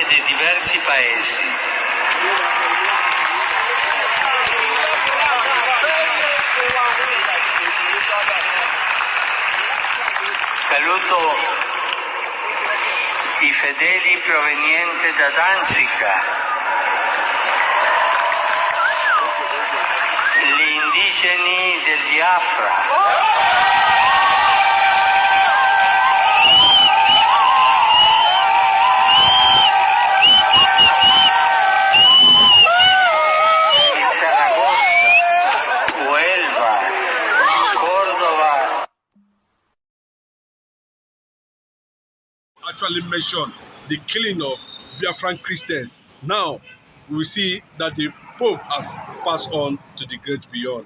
di diversi paesi. Saluto i fedeli provenienti da Danzica, gli indigeni del Biafra. Actually mentioned the killing of Biafran Christians. Now we see that the Pope has passed on to the great beyond.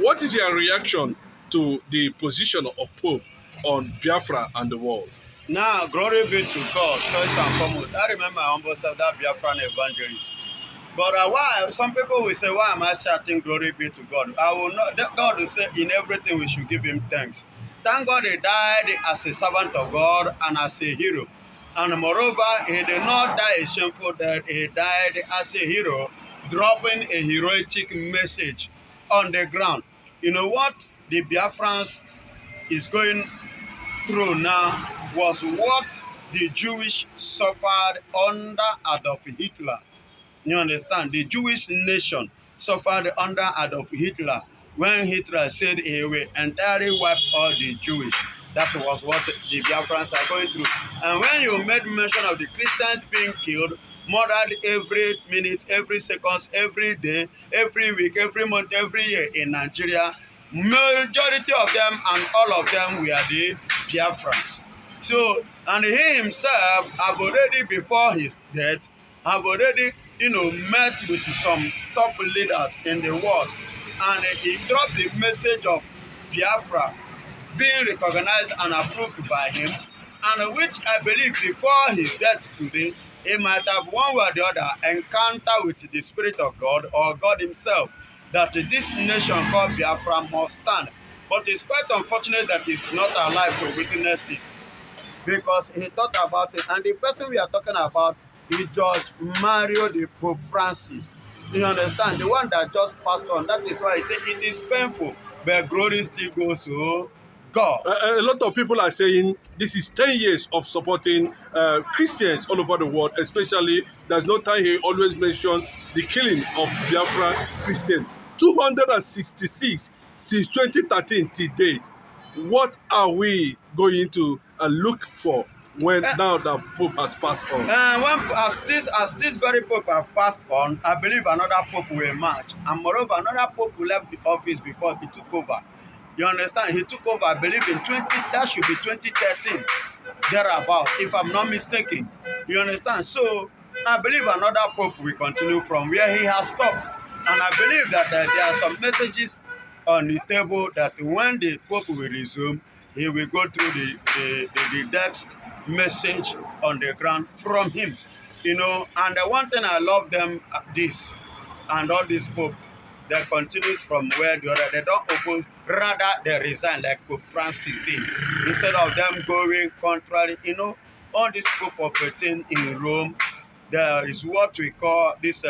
What is your reaction to the position of Pope on Biafra and the world? Now, glory be to God, first and foremost. I remember I almost said that Biafran evangelist. But why? Some people will say, why am I shouting glory be to God? I will not. God will say, in everything we should give him thanks. Thank God he died as a servant of God and as a hero. And moreover, he did not die a shameful death. He died as a hero, dropping a heroic message on the ground. You know what the Biafrans is going through now was what the Jewish suffered under Adolf Hitler. You understand? The Jewish nation suffered under Adolf Hitler when Hitler said he will entirely wipe all the Jewish. That was what the Biafrans are going through. And when you made mention of the Christians being killed, murdered every minute, every second, every day, every week, every month, every year in Nigeria, majority of them and all of them were the Biafrans. So, and he himself have already, before his death, have already met with some top leaders in the world, and he dropped the message of Biafra being recognized and approved by him, and which I believe before his death today, he might have one way or the other encounter with the Spirit of God or God himself, that this nation called Biafra must stand. But it's quite unfortunate that he's not alive to witness it, because he thought about it, and the person we are talking about is George Mario de Pope Francis. You understand? The one that just passed on. That is why he said it is painful, but glory still goes to God. A lot of people are saying this is 10 years of supporting Christians all over the world, especially there's no time he always mentioned the killing of Biafra Christians. 266 since 2013 to date. What are we going to look for when now the Pope has passed on? As this very Pope has passed on, I believe another Pope will emerge. And moreover, another Pope left the office before he took over. You understand? He took over, I believe, that should be 2013, thereabout, if I'm not mistaken. You understand? So, I believe another Pope will continue from where he has stopped. And I believe that there are some messages on the table that when the Pope will resume, he will go through the text message on the ground from him. And the one thing I love them, this, and all this Pope, that continues from where the other, they don't oppose, rather they resign like Pope Francis did. Instead of them going contrary, all this Pope operating in Rome, there is what we call this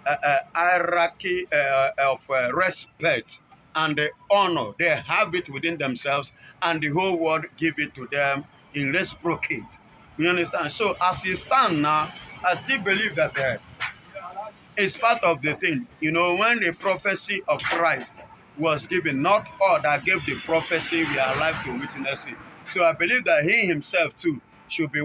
hierarchy of respect and honor. They have it within themselves, and the whole world give it to them in reciprocate. You understand? So as you stand now, I still believe that it's part of the thing. When the prophecy of Christ was given, not all that gave the prophecy we are alive to witness it. So I believe that he himself too should be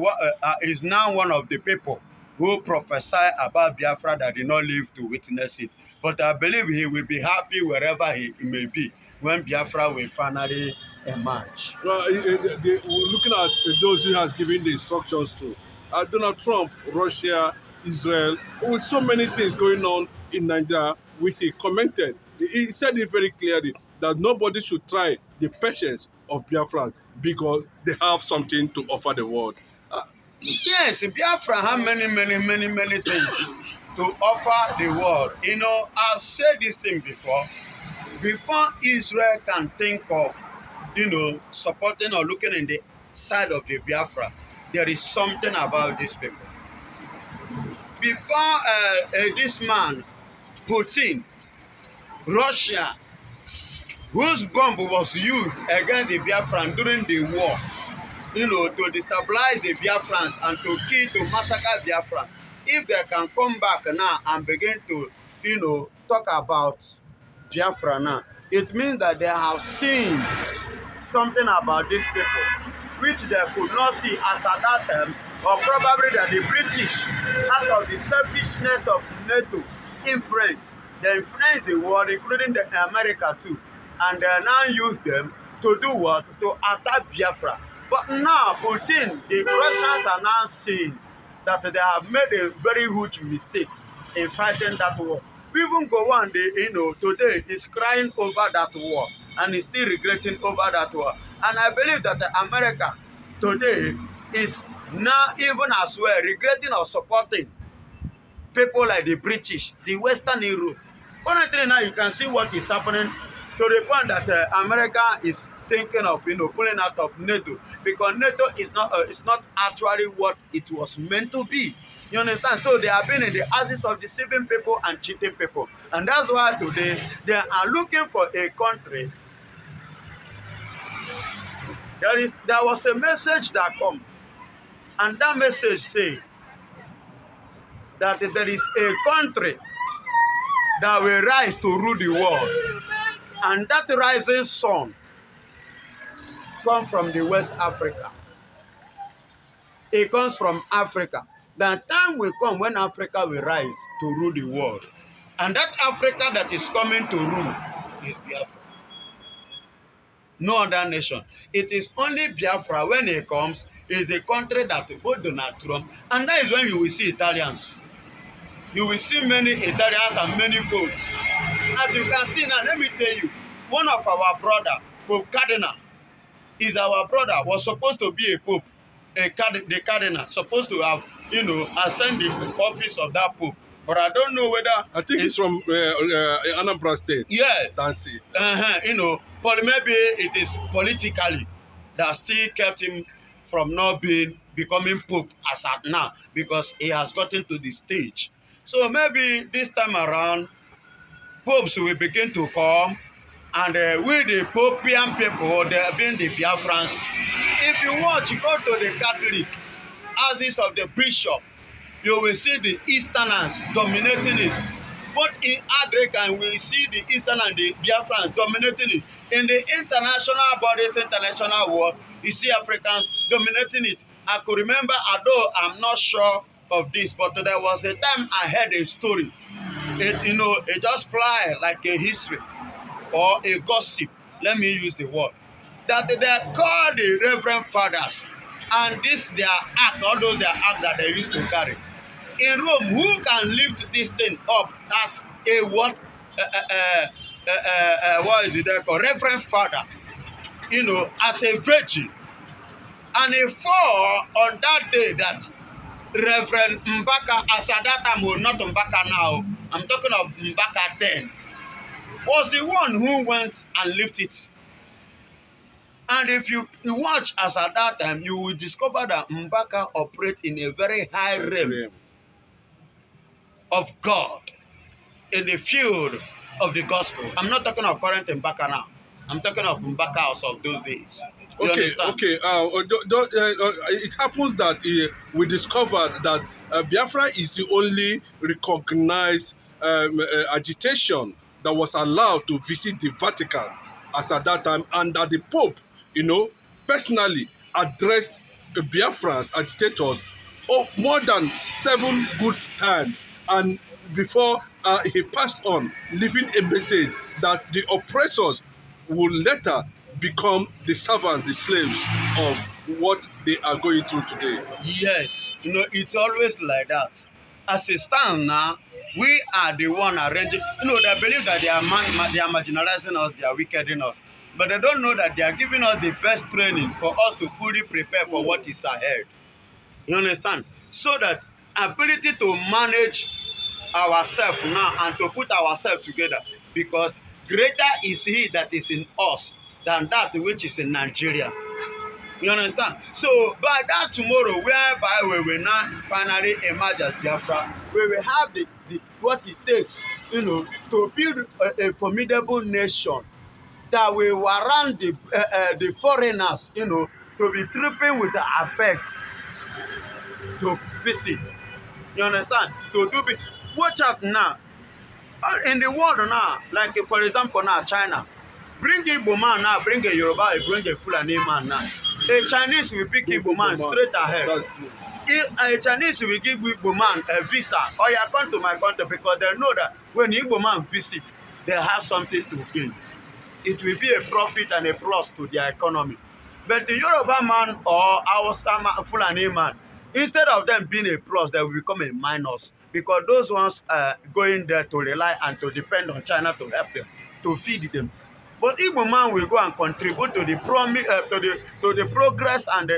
is now one of the people who prophesy about Biafra that did not live to witness it. But I believe he will be happy wherever he may be when Biafra will finally emerge. Well, looking at those who has given the instructions to Donald Trump, Russia, Israel, with so many things going on in Nigeria, which he commented. He said it very clearly that nobody should try the patience of Biafra because they have something to offer the world. Yes, Biafra have many things to offer the world. I've said this thing before. Before Israel can think of, supporting or looking in the side of the Biafra, there is something about these people. before this man, Putin, Russia, whose bomb was used against the Biafran during the war, to destabilize the Biafrans and to kill, to massacre Biafrans. If they can come back now and begin to, talk about Biafra now, it means that they have seen something about these people which they could not see as at that time, or probably that the British, out of the selfishness of NATO influence, they influenced the world, including America too, and they now use them to do what? To attack Biafra. But now, Putin, the Russians are now seeing that they have made a very huge mistake in fighting that war. Even go one day, today is crying over that war and is still regretting over that war. And I believe that America today is now even as well regretting or supporting people like the British, the Western Europe. Currently now you can see what is happening to the point that America is thinking of pulling out of NATO, because NATO is not actually what it was meant to be. You understand? So they have been in the axis of deceiving people and cheating people, and that's why today they are looking for a country. There was a message that come, and that message say that there is a country that will rise to rule the world, and that rising sun comes from the West Africa. It comes from Africa. The time will come when Africa will rise to rule the world, and that Africa that is coming to rule is Biafra. No other nation. It is only Biafra. When it comes, is a country that both Donald Trump, and that is when you will see Italians. You will see many Italians and many popes. As you can see now, let me tell you, one of our brother, Pope Cardinal, is our brother, was supposed to be a pope, the cardinal, supposed to have, ascend the office of that pope. But I don't know whether... I think it's from Anambra State. Yeah. Tansi. But maybe it is politically that still kept him from not becoming pope as at now, because he has gotten to the stage. So maybe this time around, popes will begin to come, and with the Popian people, they have been the Biafrans. If you watch, you go to the Catholic houses of the bishop, you will see the Easterners dominating it. But in Anglican, we see the Eastern and the Biafrans dominating it. In the international bodies, international world, you see Africans dominating it. I could remember, although I'm not sure of this, but there was a time I heard a story. It just fly like a history or a gossip. Let me use the word. That they call the Reverend Fathers, and this their act, all those their act that they used to carry. In Rome, who can lift this thing up as a what? What is it called? Reverend Father, as a virgin. And it fall on that day that Reverend Mbaka, as at that time, well, not Mbaka now, I'm talking of Mbaka then, was the one who went and lifted it. And if you watch as at that time, you will discover that Mbaka operates in a very high realm of God, in the field of the gospel. I'm not talking of current Mbaka now. I'm talking of Mbaka of those days. Okay. It happens that we discovered that Biafra is the only recognized agitation that was allowed to visit the Vatican as at that time, and that the Pope, personally addressed Biafra's agitators more than 7 good times, and before he passed on, leaving a message that the oppressors will later become the servants, the slaves of what they are going through today. Yes, it's always like that. As it stands now, we are the one arranging. They believe that they are marginalizing us, they are wickeding us. But they don't know that they are giving us the best training for us to fully prepare for what is ahead. You understand? So that ability to manage ourselves now and to put ourselves together, because greater is he that is in us than that which is in Nigeria. You understand? So by that tomorrow, whereby we will now finally emerge as Biafra, we will have the what it takes, to build a formidable nation that will warrant the foreigners, to be tripping with the abeg to visit. You understand? To do be watch out now. In the world now, like for example now, China, bring Igbo man now, bring a Yoruba, bring a Fulani man now. A Chinese will pick Igbo man straight ahead. A Chinese will give Igbo man a visa, or you come to my country, because they know that when Igbo man visit, they have something to gain. It will be a profit and a plus to their economy. But the Yoruba man or our Fulani man, instead of them being a plus, they will become a minus, because those ones are going there to rely and to depend on China to help them, to feed them. But Igbo man will go and contribute to the progress and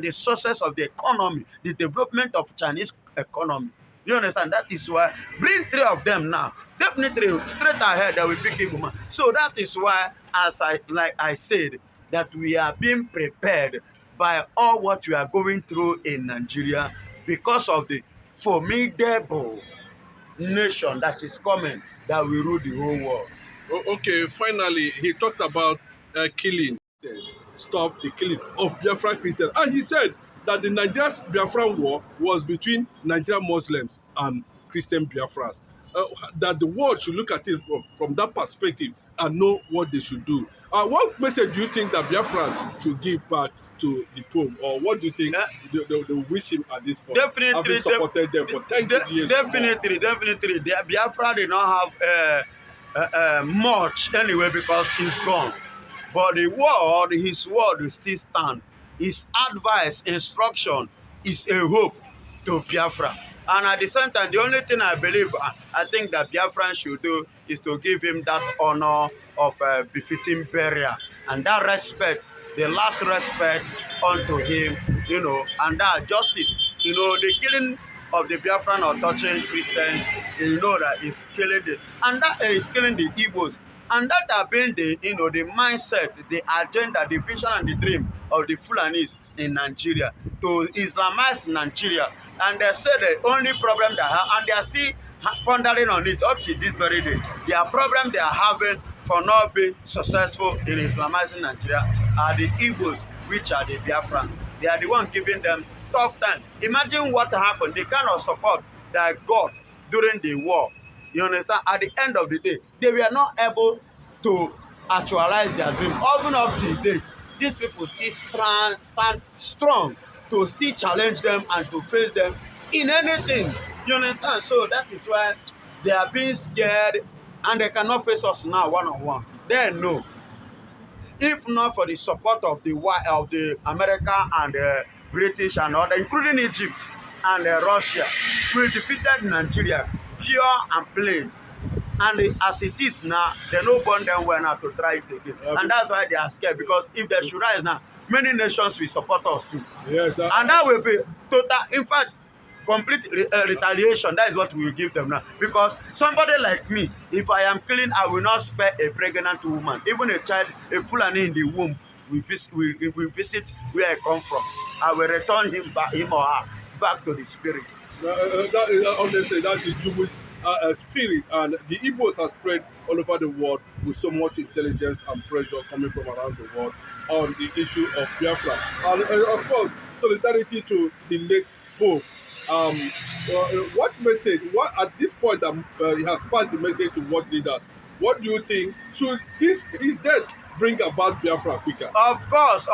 the success of the economy, the development of Chinese economy. You understand? That is why bring 3 of them now. Definitely straight ahead they will pick Igbo man. So that is why, as I said, that we are being prepared by all what we are going through in Nigeria, because of the formidable nation that is coming, that will rule the whole world. Okay, finally, he talked about killing. Stop the killing of Biafra Christians. And he said that the Nigeria's Biafran war was between Nigerian Muslims and Christian Biafras. That the world should look at it from that perspective and know what they should do. What message do you think that Biafra should give back to the Pope? Or what do you think they wish him at this point? Definitely, having supported them for 10 years. Definitely. The Biafra did not have much anyway, because he's gone. But the word, his word will still stand. His advice, instruction is a hope to Biafra. And at the same time, the only thing I think that Biafran should do is to give him that honor of befitting burial. And that respect, the last respect unto him, and that justice. The killing of the Biafran or touching Christians, that is killing and that is killing the Igbos. And that have been the mindset, the agenda, the vision and the dream of the Fulanis in Nigeria, to Islamize Nigeria. And they say the only problem they have, and they are still pondering on it up to this very day, their problem they are having for not being successful in Islamizing Nigeria are the Igbos, which are the Biafrans. They are the ones giving them tough time. Imagine what happened, the kind of support that got during the war. You understand? At the end of the day, they were not able to actualize their dream. Even up to date, these people still stand strong to still challenge them and to face them in anything. You understand? So that is why they are being scared, and they cannot face us now one-on-one. They know. If not for the support of the America and the British and other, including Egypt and Russia, we defeated Nigeria pure and plain. And as it is now, they don't want them well now to try it again. And that's why they are scared, because if they should rise now, many nations will support us too. Yes, and that will be total, in fact, complete retaliation. That is what we will give them now. Because somebody like me, if I am killing, I will not spare a pregnant woman. Even a child, a Fulani in the womb, we visit where I come from. I will return him or her back to the spirit. That is honestly, that is Jewish spirit, and the Igbos are spread all over the world with so much intelligence and pressure coming from around the world on the issue of Biafra. And of course, solidarity to the late Pope. What message, at this point that he has passed the message to world leaders, what do you think, should his death bring about Biafra quicker? Of course.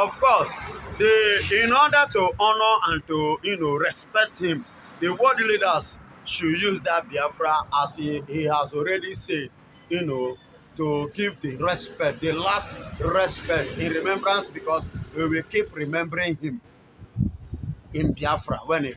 In order to honor and to respect him, the world leaders should use that Biafra, as he has already said, to give the respect, the last respect in remembrance, because we will keep remembering him in Biafra when